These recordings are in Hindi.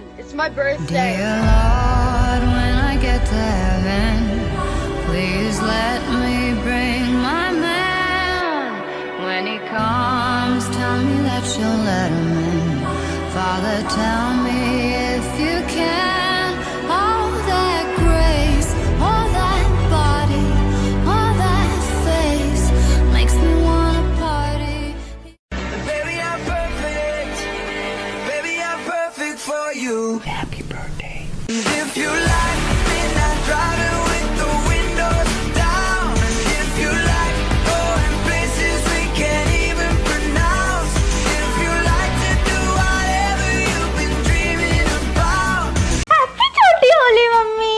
God, it's my birthday. Dear Lord, when I get to heaven, please let me bring my man. When he comes, tell me that you'll let him in. Father, tell me if you can. All that grace, all that body, all that face makes me wanna party. Baby, I'm perfect. Baby, I'm perfect for you. Happy birthday. If you like midnight driving with the windows down, and if you like going places we can't even pronounce, if you like to do whatever you've been dreaming about. Happy छोटी होली मम्मी।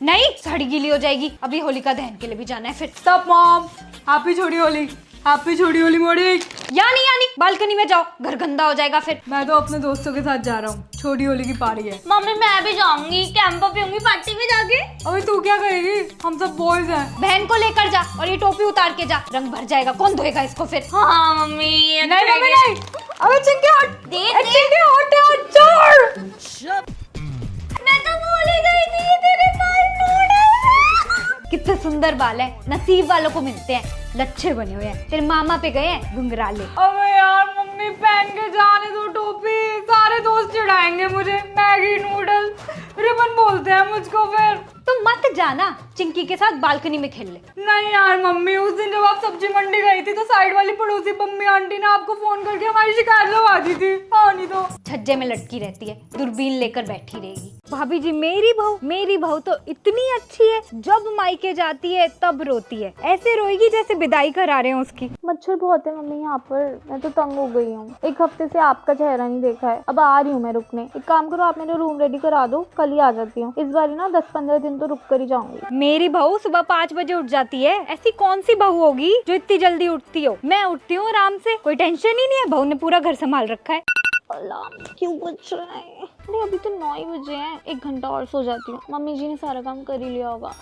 नहीं, साड़ी गीली हो जाएगी। अभी होलिका दहन के लिए भी जाना है फिर। स्टॉप मॉम, हैप्पी छोटी होली, हैप्पी छोटी होली मोड़ी। यानी बालकनी में जाओ, घर गंदा हो जाएगा फिर। मैं तो अपने दोस्तों के साथ जा रहा हूँ, छोटी होली की पार्टी है। मम्मी मैं भी जाऊंगी, कैंप पीऊंगी पार्टी में जाके। अबे तू क्या करेगी, हम सब बॉयज हैं। बहन को लेकर जा और ये टोपी उतार के जा, रंग भर जाएगा, कौन धोएगा इसको फिर। हाँ मम्मी। नहीं मम्मी नहीं, अबे चिंकी हट, दे चिंकी हट छोड़। मैं तो भूल ही गई थी ये तेरे बाल नूडल। कितने सुंदर बाल है, नसीब वालों को मिलते हैं। लच्छे बने हुए हैं, तेरे मामा पे गए हैं घुंघराले। अबे यार मम्मी पहन के जाने दो टोपी, सारे दोस्त चिढ़ाएंगे मुझे। मैगी नूडल रिबन बोलते हैं मुझको फिर। तुम मत जाना, चिंकी के साथ बालकनी में खेल ले। नहीं यार मम्मी, उस दिन जब आप सब्जी मंडी गई थी तो साइड वाली पड़ोसी मम्मी आंटी ने आपको फोन करके हमारी शिकायत लगवा दी थी। हाँ नहीं तो छज्जे में लटकी रहती है, दूरबीन लेकर बैठी रहेगी। भाभी जी मेरी बहू तो इतनी अच्छी है, जब मायके जाती है तब रोती है, ऐसे रोएगी जैसे विदाई करा रहे हैं उसकी। मच्छर बहुत है मम्मी यहाँ पर, मैं तो तंग हो गई हूँ। एक हफ्ते से आपका चेहरा नहीं देखा है। अब आ रही हूँ मैं रुकने। एक काम करो, आप मेरा रूम रेडी करा दो, कल ही आ जाती हूँ। इस बार ना 10-15 दिन तो रुक कर ही जाऊंगी। मेरी बहू सुबह 5 बजे उठ जाती है, ऐसी कौन सी बहू होगी जो इतनी जल्दी उठती हो। मैं उठती हूँ आराम से, कोई टेंशन ही नहीं है। बहू ने पूरा घर संभाल रखा है। अलार्म क्यों बज रहा है? अरे अभी तो 9 ही बजे हैं, 1 घंटा और सो जाती हूँ। मम्मी जी ने सारा काम कर ही लिया होगा।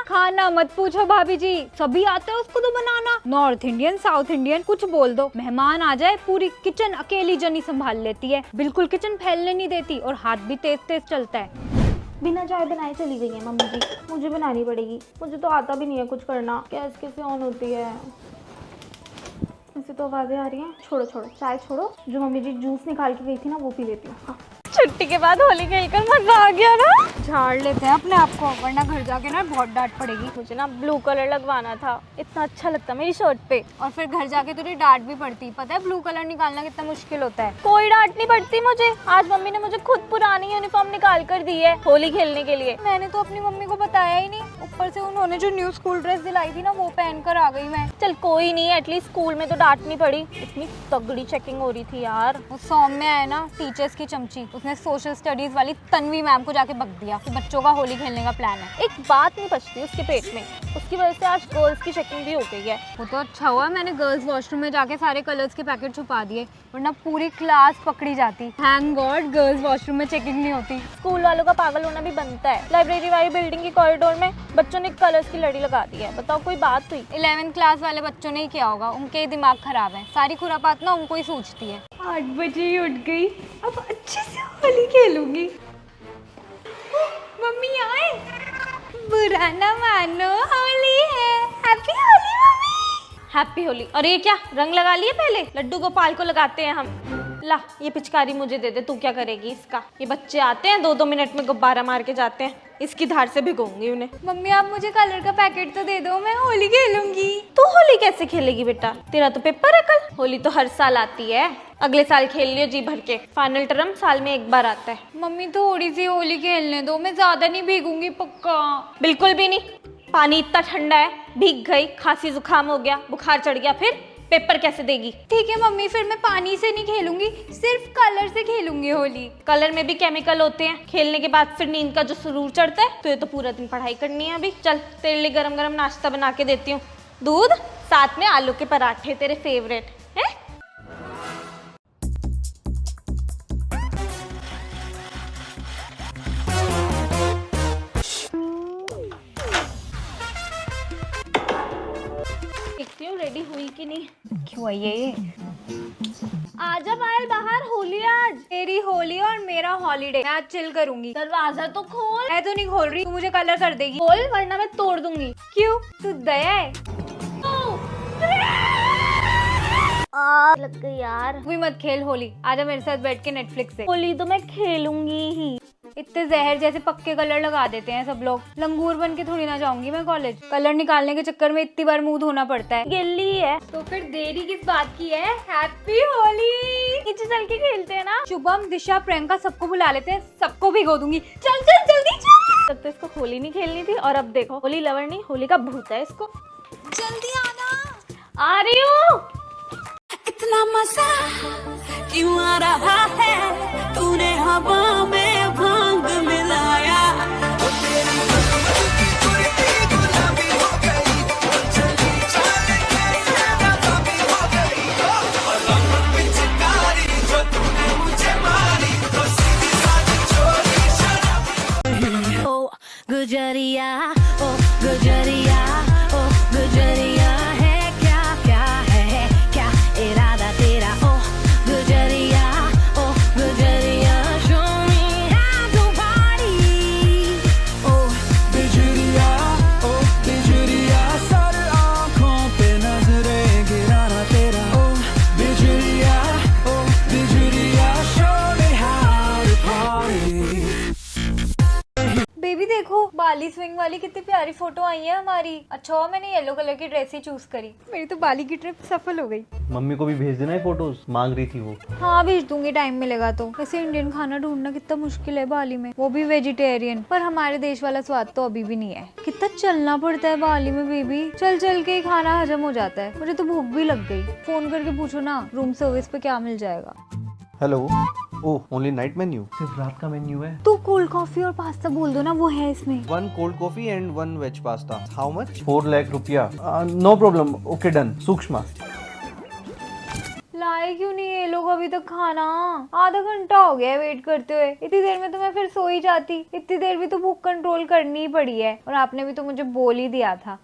खाना मत पूछो भाभी जी, सभी आता है उसको तो बनाना। नॉर्थ इंडियन, साउथ इंडियन, कुछ बोल दो, मेहमान आ जाए पूरी किचन अकेली जनी संभाल लेती है। बिल्कुल किचन फैलने नहीं देती और हाथ भी तेज तेज चलता है। बिना चाय बनाए चली गई है मम्मी जी, मुझे बनानी पड़ेगी। मुझे तो आता भी नहीं है कुछ करना। गैस कैसे ऑन होती है? ऐसे तो आवाजें आ रही हैं। छोड़ो चाय छोड़ो, जो मम्मी जी जूस निकाल के गई थी ना वो पी लेती हूँ। हाँ। छुट्टी के बाद होली खेलकर मजा आ गया ना। झाड़ लेते हैं अपने आप को, वरना घर जाके ना बहुत डांट पड़ेगी। मुझे ना ब्लू कलर लगवाना था, इतना अच्छा लगता मेरी शर्ट पे। और फिर घर जाके तुझे डांट भी पड़ती। पता है ब्लू कलर निकालना कितना मुश्किल होता है। कोई डांट नहीं पड़ती मुझे। आज मम्मी ने मुझे खुद पुरानी यूनिफॉर्म निकाल कर दी है होली खेलने के लिए। मैंने तो अपनी मम्मी को बताया ही नहीं। ऊपर से उन्होंने जो न्यू स्कूल ड्रेस दिलाई थी ना, वो पहन कर आ गई मैं। चल कोई नहीं, एटलीस्ट स्कूल में तो डांट नहीं पड़ी। इतनी तगड़ी चेकिंग हो रही थी यार। वो सौम्य है ना, टीचर्स की चमची, उसने सोशल स्टडीज वाली तन्वी मैम को जाके बक दिया कि बच्चों का होली खेलने का प्लान है। एक बात नहीं बचती उसके पेट में, उसकी वजह से आज गर्ल्स की चेकिंग भी हो गई है। वो तो अच्छा हुआ मैंने गर्ल्स वॉशरूम में जाके सारे कलर्स के पैकेट छुपा दिए, वरना पूरी क्लास पकड़ी जाती। थैंक गॉड गर्ल्स वॉशरूम में चेकिंग नहीं होती। स्कूल वालों का पागल होना भी बनता है। लाइब्रेरी वाली बिल्डिंग के कॉरिडोर में बच्चों ने कलर्स की लड़ी लगा दी है। बताओ कोई बात हुई? 11th क्लास वाले बच्चों ने ही किया होगा, उनके ही दिमाग खराब है। सारी खुरापात ना उनको ही सूझती है। 8 बजे ही उठ गई, अब अच्छे से होली खेलूंगी। मम्मी आए, बुरा ना मानो, होली है। Happy Holi mummy. Happy Holi. और ये क्या रंग लगा लिए? पहले लड्डू गोपाल को लगाते हैं हम। ला ये पिचकारी मुझे दे दे, तू क्या करेगी इसका? ये बच्चे आते हैं 2-2 मिनट में गुब्बारा मार के जाते हैं, इसकी धार से भिगोऊंगी उन्हें। मम्मी आप मुझे कलर का पैकेट तो दे दो, मैं होली खेलूंगी। तू होली कैसे खेलेगी बेटा? तेरा तो पेपर है कल। होली तो हर साल आती है, अगले साल खेल लियो जी भर के। फाइनल टर्म साल में एक बार आता है। मम्मी थोड़ी सी होली खेलने दो, मैं ज्यादा नहीं भीगूंगी पक्का। बिल्कुल भी नहीं, पानी इतना ठंडा है, भीग गई, खांसी जुकाम हो गया, बुखार चढ़ गया, फिर पेपर कैसे देगी? ठीक है मम्मी, फिर मैं पानी से नहीं खेलूंगी, सिर्फ कलर से खेलूंगी होली। कलर में भी केमिकल होते हैं, खेलने के बाद फिर नींद का जो सुरूर चढ़ता है। तो ये तो पूरा दिन पढ़ाई करनी है अभी। चल तेरे लिए गरम गरम नाश्ता बना के देती हूँ, दूध साथ में आलू के पराठे, तेरे फेवरेट हैं। देखती हूँ रेडी हुई कि नहीं। क्यों आई है ये? आजा पायल बाहर, होली आज। तेरी होली और मेरा हॉलीडे, मैं आज चिल करूंगी। दरवाजा तो खोल। मैं तो नहीं खोल रही, तू मुझे कलर कर देगी। खोल वरना मैं तोड़ दूंगी। क्यों, तू दया है? लग गई यार। तू भी मत खेल होली, आजा मेरे साथ बैठ के नेटफ्लिक्स से। होली तो मैं खेलूंगी ही। इतने जहर जैसे पक्के कलर लगा देते हैं सब लोग। लंगूर बन के थोड़ी ना जाऊंगी मैं कॉलेज। कलर निकालने के चक्कर में इतनी बार मुंह धोना पड़ता है। गिल्ली है तो फिर देरी किस बात की है? हैप्पी होली। नीचे चल के खेलते हैं ना। शुभम, दिशा, प्रियंका सबको बुला लेते हैं, सबको भिगो दूंगी। चल चल जल्दी चल। तब तो इसको होली नहीं खेलनी थी और अब देखो होली लवर नहीं, होली का भूत है इसको। जल्दी आना। आ रही हूँ। इतना मजा क्यों आ रहा है, तूने हवा में भांग मिलाया। वो तेरी मधुमती चुड़ती गुलाबी हो गई, चली चाल कैसे नकाबी हो गई। और रंग पिचकारी जो तूने मुझे मारी, तो सीधी सादी चोरी शराबी। ओ गुजरिया, ओ गुजरिया, ओ गुजरिया है क्या, क्या है क्या इरादा तेरा। ओ गुजरिया, ओ गुजरिया, show me how to party। ओ बिजुरिया, सर आँखों पे नजरें गिराना तेरा। ओ बिजुरिया, show me how to party। Baby देखो, बाली स्विंग वाली कितनी प्यारी फोटो आई है हमारी। अच्छा हुआ मैंने येलो कलर की ड्रेस ही चूज करी। मेरी तो बाली की ट्रिप सफल हो गई। मम्मी को भी भेज देना है, फोटोज मांग रही थी वो। हाँ भेज दूंगी, टाइम मिलेगा तो। वैसे इंडियन खाना ढूंढना कितना मुश्किल है बाली में, वो भी वेजिटेरियन। पर हमारे देश वाला स्वाद तो अभी भी नहीं है। कितना चलना पड़ता है बाली में बेबी, चल चल के ही खाना हजम हो जाता है। मुझे तो भूख भी लग गई। फोन करके पूछो ना रूम सर्विस पे क्या मिल जाएगा। हेलो, ओह ओनली नाइट मेन्यू, सिर्फ रात का मेन्यू है। तो कोल्ड कॉफी और पास्ता बोल दो ना, वो है इसमें। 1 cold coffee and 1 veg pasta. How much? 4 lakh रुपया। No problem, okay done. Sukshma लाए क्यों नहीं ये लोग अभी तक खाना? आधा घंटा हो गया है वेट करते हुए। इतनी देर में तो मैं फिर सो ही जाती। इतनी देर भी तो भूख कंट्रोल करनी ही पड़ी है। और आपने भी तो मुझे बोल ही दिया था।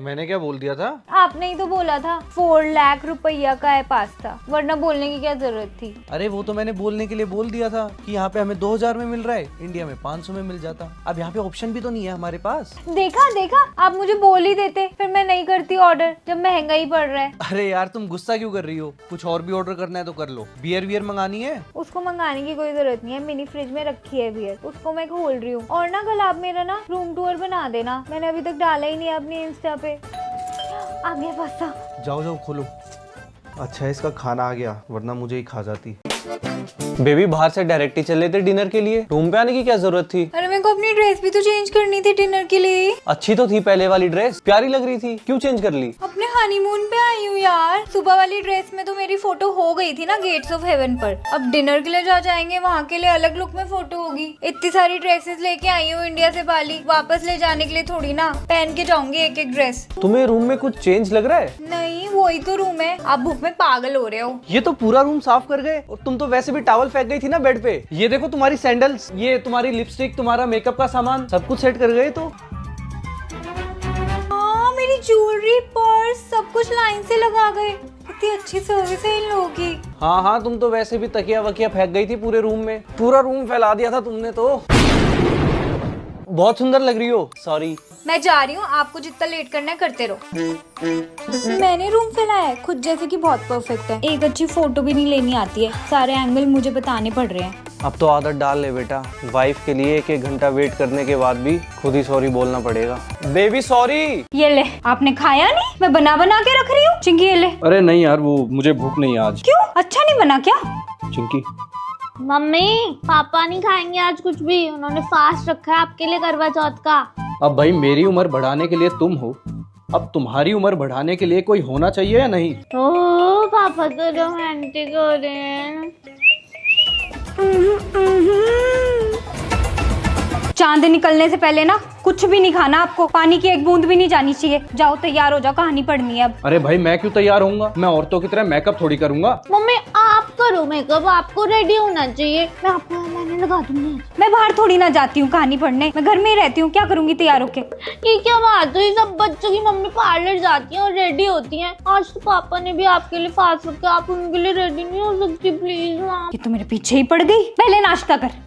मैंने क्या बोल दिया था? आपने ही तो बोला था 4 लाख रुपया का है पास्ता, वरना बोलने की क्या जरूरत थी? अरे वो तो मैंने बोलने के लिए बोल दिया था कि यहाँ पे हमें 2000 में मिल रहा है, इंडिया में 500 में मिल जाता। अब यहाँ पे ऑप्शन भी तो नहीं है हमारे पास। देखा देखा, आप मुझे बोल ही देते, फिर मैं नहीं करती ऑर्डर जब महंगा ही पड़ रहा है। अरे यार तुम गुस्सा क्यों कर रही हो? कुछ और भी ऑर्डर करना है तो कर लो। बियर मंगानी है? उसको मंगाने की कोई जरूरत नहीं है, मिनी फ्रिज में रखी है बियर, उसको मैं खोल रही हूँ। और ना कल आप मेरा ना रूम टूर बना देना, मैंने अभी तक डाला ही नहीं अपनी इंस्टा पे। आ गया पास्ता। जाओ जाओ खोलो। अच्छा है इसका खाना आ गया, वरना मुझे ही खा जाती। बेबी बाहर से डायरेक्ट ही चले थे डिनर के लिए, रूम पे आने की क्या जरूरत थी? अरे मेरे को अपनी ड्रेस भी तो चेंज करनी थी डिनर के लिए। अच्छी तो थी पहले वाली ड्रेस, प्यारी लग रही थी, क्यों चेंज कर ली? अपने हनीमून पे आई हूँ यार। सुबह वाली ड्रेस में तो मेरी फोटो हो गई थी ना गेट्स ऑफ हेवन पर। अब डिनर के लिए जा जाएंगे, वहाँ के लिए अलग लुक में फोटो होगी। इतनी सारी ड्रेसेस लेके आई हूँ इंडिया से बाली, वापस ले जाने के लिए थोड़ी ना पहन के जाऊंगी एक एक ड्रेस। तुम्हें रूम में कुछ चेंज लग रहा है? नहीं वही तो रूम है, आप भूख में पागल हो रहे हो। ये तो पूरा रूम साफ कर गए, और तुम तो वैसे भी टॉवल फेंक गई थी ना बेड पे। ये देखो तुम्हारी सैंडल्स, ये तुम्हारी लिपस्टिक, तुम्हारा मेकअप का सामान, सब कुछ सेट कर गए। तो हाँ मेरी ज्वेलरी, पर्स, सब कुछ लाइन से लगा गए। इतनी अच्छी सर्विस है इन लोगों की। हाँ हाँ, तुम तो वैसे भी तकिया वकिया फेंक गई थी पूरे रूम में, पूरा रूम फैला दिया था तुमने तो। बहुत सुंदर लग रही हो। सॉरी, मैं जा रही हूँ, आपको जितना लेट करना है करते रहो। मैंने रूम फैलाया है खुद जैसे कि बहुत परफेक्ट है। एक अच्छी फोटो भी नहीं लेनी आती है, सारे एंगल मुझे बताने पड़ रहे हैं। अब तो आदत डाल ले बेटा, वाइफ के लिए 1-1 घंटा वेट करने के बाद भी खुद ही सॉरी बोलना पड़ेगा। Baby sorry. ये ले, आपने खाया नहीं? मैं बना बना के रख रही हूँ। चिंकी ये ले। अरे नहीं यार, वो मुझे भूख नहीं आज। क्यों, अच्छा नहीं बना क्या? चिंकी मम्मी पापा नहीं खाएंगे आज कुछ भी, उन्होंने फास्ट रखा है आपके लिए करवा चौथ का। अब भाई मेरी उम्र बढ़ाने के लिए तुम हो, अब तुम्हारी उम्र बढ़ाने के लिए कोई होना चाहिए या नहीं? ओ पापा तो रोमांटिक हो रहे हैं। चांद निकलने से पहले ना कुछ भी नहीं खाना आपको, पानी की एक बूंद भी नहीं जानी चाहिए। जाओ तैयार हो जाओ, कहानी पढ़नी है अब। अरे भाई मैं क्यों तैयार होऊंगा, मैं औरतों की तरह मेकअप थोड़ी करूंगा। मम्मी आप करो मेकअप, आपको रेडी होना चाहिए। मैंने गाने लगा दूंगी। मैं बाहर थोड़ी ना जाती हूँ कहानी पढ़ने, मैं घर में ही रहती हूँ। क्या करूंगी तैयार होके? ये क्या बात हुई, सब बच्चों की मम्मी पार्लर जाती हैं और रेडी होती हैं। आज तो पापा ने भी आपके लिए फास्ट फूड, आप उनके लिए रेडी नहीं हो सकती प्लीज? ये तो मेरे पीछे ही पड़ गई। पहले नाश्ता कर।